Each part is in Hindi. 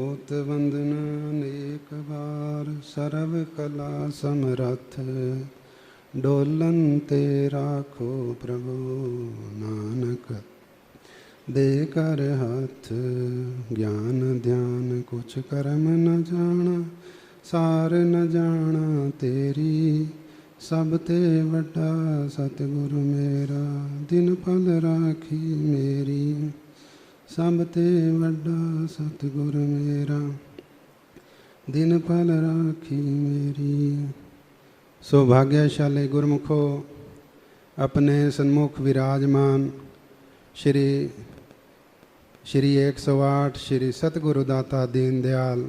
होत वंदना अनेक बार सर्व कला समरथ, डोलन ते राखो प्रभु नानक दे कर हाथ। ज्ञान ध्यान कुछ कर्म न जाना, सार न जाना तेरी, सब ते वड्डा सतगुरु मेरा, दिन पल राखी मेरी। सब ते वड्डा सतगुरु मेरा, दिन पल राखी मेरी। सौभाग्यशाली गुरमुखो, अपने सन्मुख विराजमान श्री 108 श्री सतगुरुदाता दीनदयाल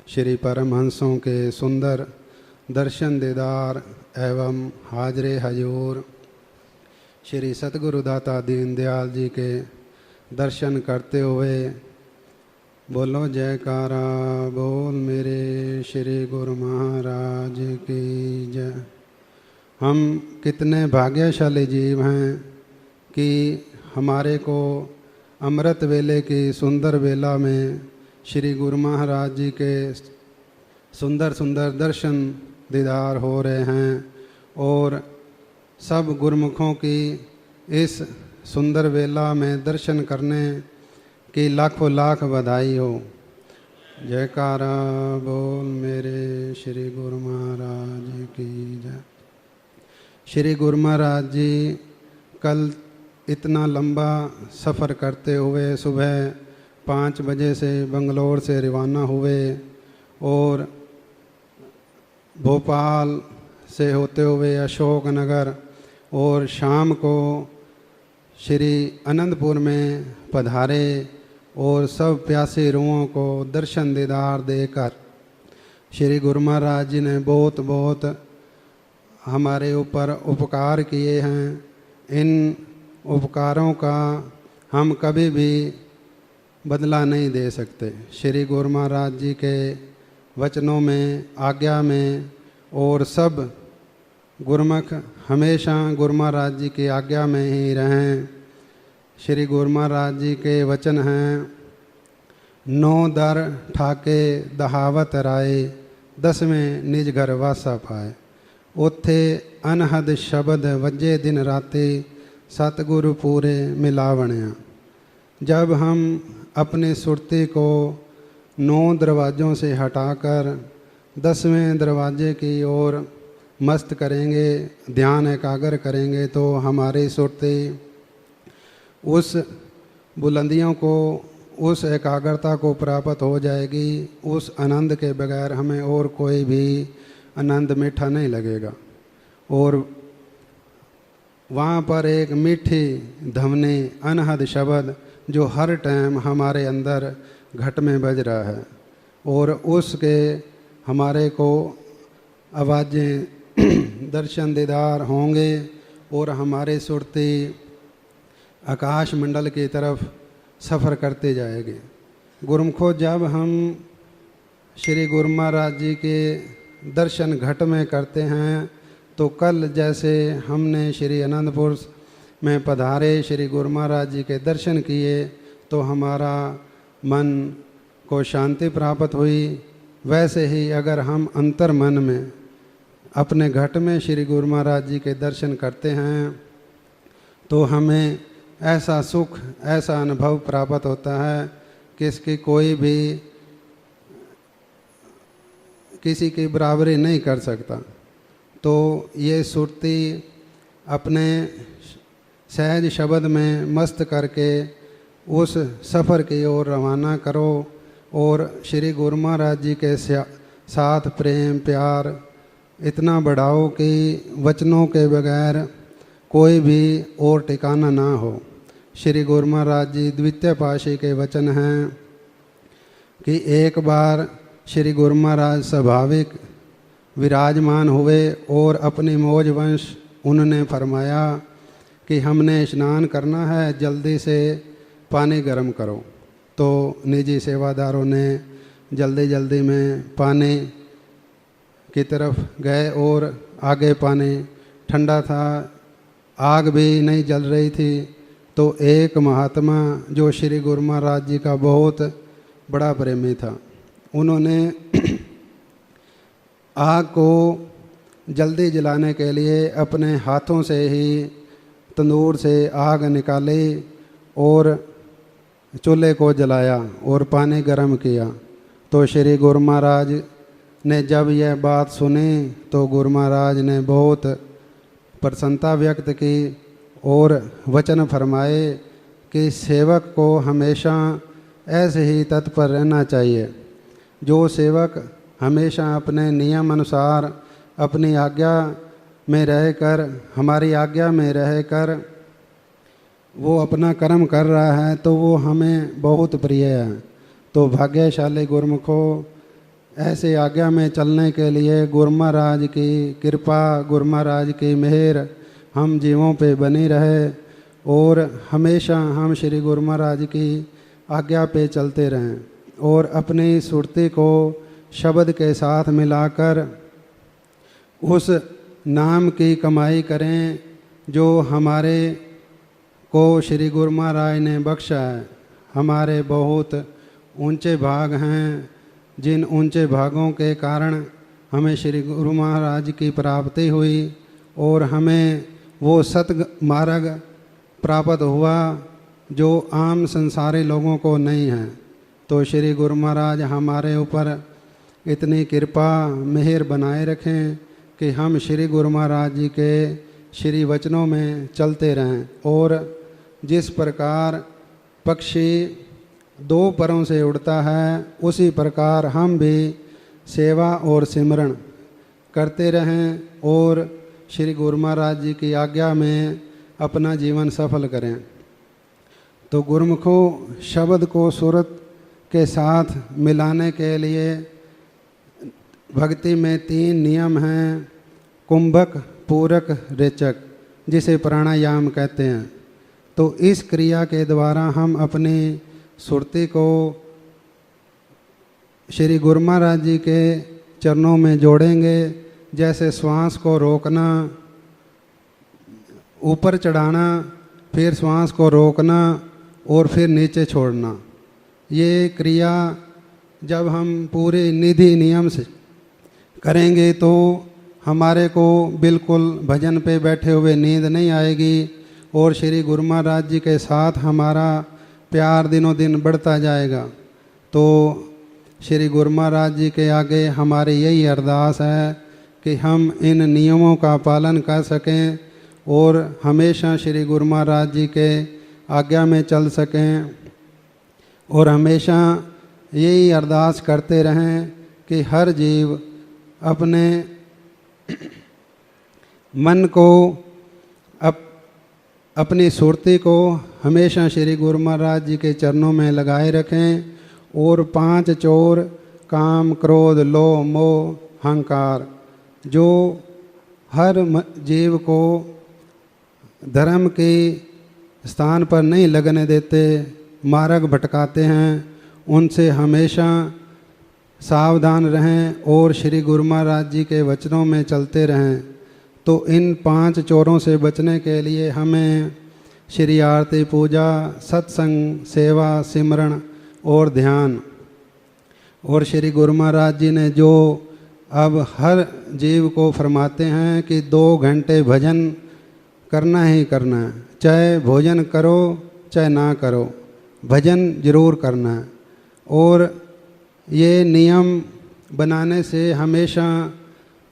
श्री परमहंसों के सुंदर दर्शन दीदार एवं हाजरे हजूर श्री सतगुरुदाता दीनदयाल जी के दर्शन करते हुए बोलो जयकारा बोल मेरे श्री गुरु महाराज की जय। हम कितने भाग्यशाली जीव हैं कि हमारे को अमृत वेले की सुंदर वेला में श्री गुरु महाराज जी के सुंदर सुंदर दर्शन दीदार हो रहे हैं और सब गुरमुखों की इस सुंदर वेला में दर्शन करने की लाखों लाख बधाई हो। जयकारा बोल मेरे श्री गुरु महाराज की जय। श्री गुरु महाराज जी कल इतना लंबा सफ़र करते हुए सुबह 5 बजे से बंगलोर से रवाना हुए और भोपाल से होते हुए अशोकनगर और शाम को श्री अनंतपुर में पधारे और सब प्यासे रूहों को दर्शन दीदार देकर श्री गुरु महाराज जी ने बहुत बहुत हमारे ऊपर उपकार किए हैं। इन उपकारों का हम कभी भी बदला नहीं दे सकते। श्री गुरु महाराज जी के वचनों में, आज्ञा में और सब गुरमुख हमेशा गुरु महाराज जी की आज्ञा में ही रहें। श्री गुरु महाराज जी के वचन हैं, 9 दर ठाके दहावत राय, 10वें निज घर वासा पाए। उथे अनहद शब्द वजे दिन राते, सतगुरु पूरे मिलावणिया। जब हम अपनी सुरती को 9 दरवाज़ों से हटाकर 10वें दरवाजे की ओर मस्त करेंगे, ध्यान एकाग्र करेंगे तो हमारी सुरती उस बुलंदियों को, उस एकाग्रता को प्राप्त हो जाएगी। उस आनंद के बगैर हमें और कोई भी आनंद मीठा नहीं लगेगा। और वहाँ पर एक मीठी धमनी अनहद शब्द जो हर टाइम हमारे अंदर घट में बज रहा है और उसके हमारे को आवाज़ें दर्शन दीदार होंगे और हमारे सुरती आकाश मंडल की तरफ सफ़र करते जाएंगे। गुरमुखो, जब हम श्री गुरु महाराज जी के दर्शन घट में करते हैं तो कल जैसे हमने श्री अनंतपुर में पधारे श्री गुरु महाराज जी के दर्शन किए तो हमारा मन को शांति प्राप्त हुई, वैसे ही अगर हम अंतर मन में अपने घट में श्री गुरु महाराज जी के दर्शन करते हैं तो हमें ऐसा सुख, ऐसा अनुभव प्राप्त होता है कि इसकी कोई भी किसी की बराबरी नहीं कर सकता। तो ये सुरती अपने सहज शब्द में मस्त करके उस सफ़र की ओर रवाना करो और श्री गुरु महाराज जी के साथ प्रेम प्यार इतना बढ़ाओ कि वचनों के बगैर कोई भी और ठिकाना ना हो। श्री गुरु महाराज जी द्वितीय पाशी के वचन हैं कि एक बार श्री गुरु महाराज स्वाभाविक विराजमान हुए और अपनी मौज वंश उन्होंने फरमाया कि हमने स्नान करना है, जल्दी से पानी गर्म करो। तो निजी सेवादारों ने जल्दी जल्दी में पानी की तरफ गए और आगे पानी ठंडा था, आग भी नहीं जल रही थी। तो एक महात्मा जो श्री गुरु महाराज जी का बहुत बड़ा प्रेमी था, उन्होंने आग को जल्दी जलाने के लिए अपने हाथों से ही तंदूर से आग निकाली और चूल्हे को जलाया और पानी गर्म किया। तो श्री गुरु महाराज ने जब यह बात सुनी तो गुरु महाराज ने बहुत प्रसन्नता व्यक्त की और वचन फरमाए कि सेवक को हमेशा ऐसे ही तत्पर रहना चाहिए। जो सेवक हमेशा अपने नियम अनुसार अपनी आज्ञा में रहकर, हमारी आज्ञा में रहकर वो अपना कर्म कर रहा है तो वो हमें बहुत प्रिय है। तो भाग्यशाली गुरुमुखों, ऐसे आज्ञा में चलने के लिए गुरु महाराज की कृपा, गुरु महाराज की मेहर हम जीवों पे बनी रहे और हमेशा हम श्री गुरु महाराज की आज्ञा पे चलते रहें और अपनी सुरती को शब्द के साथ मिलाकर उस नाम की कमाई करें जो हमारे को श्री गुरु महाराज ने बख्शा है। हमारे बहुत ऊंचे भाग हैं, जिन ऊंचे भागों के कारण हमें श्री गुरु महाराज की प्राप्ति हुई और हमें वो सत मार्ग प्राप्त हुआ जो आम संसारी लोगों को नहीं है। तो श्री गुरु महाराज हमारे ऊपर इतनी कृपा मेहर बनाए रखें कि हम श्री गुरु महाराज जी के श्री वचनों में चलते रहें और जिस प्रकार पक्षी दो परों से उड़ता है उसी प्रकार हम भी सेवा और सिमरण करते रहें और श्री गुरु महाराज जी की आज्ञा में अपना जीवन सफल करें। तो गुरुमुखों, शब्द को सूरत के साथ मिलाने के लिए भक्ति में 3 नियम हैं, कुंभक, पूरक, रेचक, जिसे प्राणायाम कहते हैं। तो इस क्रिया के द्वारा हम अपनी सुरती को श्री गुरु महाराज जी के चरणों में जोड़ेंगे। जैसे श्वास को रोकना, ऊपर चढ़ाना, फिर श्वास को रोकना और फिर नीचे छोड़ना, ये क्रिया जब हम पूरे निधि नियम से करेंगे तो हमारे को बिल्कुल भजन पे बैठे हुए नींद नहीं आएगी और श्री गुरु महाराज जी के साथ हमारा प्यार दिनों दिन बढ़ता जाएगा। तो श्री गुरु महाराज जी के आगे हमारी यही अरदास है कि हम इन नियमों का पालन कर सकें और हमेशा श्री गुरु महाराज जी के आज्ञा में चल सकें और हमेशा यही अरदास करते रहें कि हर जीव अपने मन को अपनी सुरती को हमेशा श्री गुरु महाराज जी के चरणों में लगाए रखें और 5 चोर काम, क्रोध, लोभ, मोह, अहंकार जो हर जीव को धर्म के स्थान पर नहीं लगने देते, मार्ग भटकाते हैं, उनसे हमेशा सावधान रहें और श्री गुरु महाराज जी के वचनों में चलते रहें। तो इन 5 चोरों से बचने के लिए हमें श्री आरती, पूजा, सत्संग, सेवा, सिमरण और ध्यान, और श्री गुरु महाराज जी ने जो अब हर जीव को फरमाते हैं कि 2 घंटे भजन करना ही करना है, चाहे भोजन करो चाहे ना करो, भजन जरूर करना है। और ये नियम बनाने से हमेशा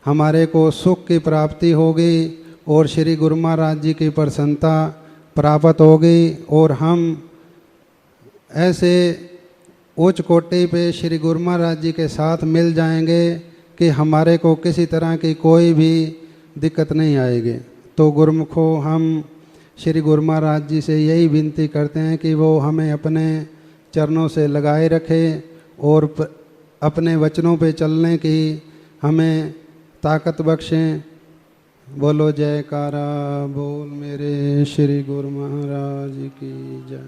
हमारे को सुख की प्राप्ति होगी और श्री गुरु महाराज जी की प्रसन्नता प्राप्त होगी और हम ऐसे उच्च कोटि पे श्री गुरु महाराज जी के साथ मिल जाएंगे कि हमारे को किसी तरह की कोई भी दिक्कत नहीं आएगी। तो गुरुमुखों, हम श्री गुरु महाराज जी से यही विनती करते हैं कि वो हमें अपने चरणों से लगाए रखें और अपने वचनों पे चलने की हमें ताकत बख्शें। बोलो जयकारा बोल मेरे श्री गुरु महाराज की जय।